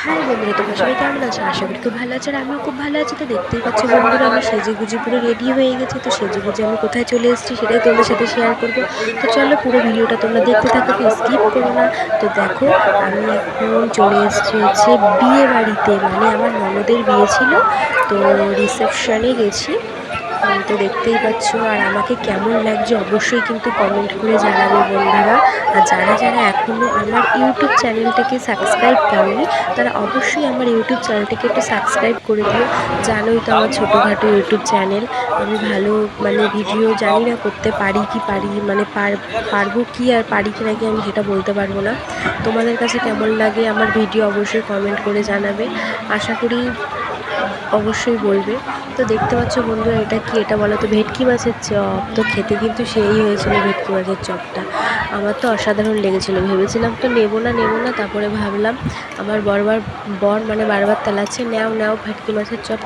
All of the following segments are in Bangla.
হাই বন্ধুরা, তোমরা সবাই কেমন আছো? আশা করি খুব ভালো আছো আর আমিও খুব ভালো আছি। তো দেখতেই পাচ্ছ বন্ধুরা, আমি সেজে গুজে পুরো রেডি হয়ে গেছি। তো সেজে গুজে আমি কোথায় চলে এসেছি সেটাই তোমাদের সাথে শেয়ার করবো। তো চলো পুরো ভিডিওটা তোমরা দেখতে থাকো, কেউ স্কিপ করো না। তো দেখো, আমি এখন চলে এসেছি হচ্ছে বিয়ে বাড়িতে, মানে আমার ননদের বিয়ে ছিল, তো রিসেপশনে গেছি। তো দেখতেই পাচ্ছ, আর আমাকে কেমন লাগছে অবশ্যই কিন্তু কমেন্ট করে জানাবে বন্ধুরা। আর যারা যারা এখনও আমার ইউটিউব চ্যানেলটাকে সাবস্ক্রাইব করোনি, তারা অবশ্যই আমার ইউটিউব চ্যানেলটাকে একটু সাবস্ক্রাইব করে দিও। জানোই তো আমার ছোটোখাটো ইউটিউব চ্যানেল, আমি ভালো মানে ভিডিও জানি না করতে পারি কি পারি, মানে পারবো কি আর পারি কি নাকি আমি সেটা বলতে পারবো না। তোমাদের কাছে কেমন লাগে আমার ভিডিও অবশ্যই কমেন্ট করে জানাবে, আশা করি অবশ্যই বলবে। তো দেখতে পাচ্ছ বন্ধুরা, এটা কি, এটা বলো তো ভেটকি মাছের চপ। তো খেতে কিন্তু সেই হয়েছিল ভেটকি মাছের চপটা, আমার তো অসাধারণ লেগেছিলো। ভেবেছিলাম তো নেবো না, তারপরে ভাবলাম আমার বর মানে বারবার তেলাচ্ছে, নাও নাও ভেটকি মাছের চপ,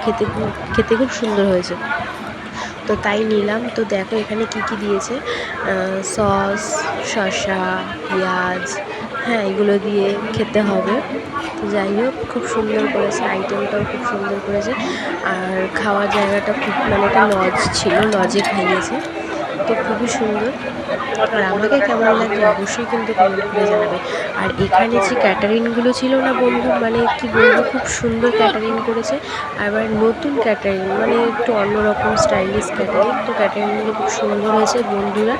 খেতে খুব সুন্দর হয়েছে। তো তাই নিলাম। তো দেখো এখানে কি কি দিয়েছে, সস, শসা, পেঁয়াজ, হ্যাঁ এগুলো দিয়ে খেতে হবে। তো যাই হোক, খুব সুন্দর করেছে, আইটেমটাও খুব সুন্দর করেছে। আর খাওয়ার জায়গাটা খুব, মানে এটা লজ ছিল, লজে খাইয়েছে, তো খুবই সুন্দর। আর আমাকে কেমন লাগছে অবশ্যই কিন্তু কমেন্ট করে জানাবে। আর এখানে যে ক্যাটারিংগুলো ছিল না বন্ধু, মানে কি বলবো, খুব সুন্দর ক্যাটারিং করেছে। আবার নতুন ক্যাটারিং, মানে একটু অন্যরকম স্টাইলিশ ক্যাটারিং, তো ক্যাটারিংগুলো খুব সুন্দর হয়েছে বন্ধুরা।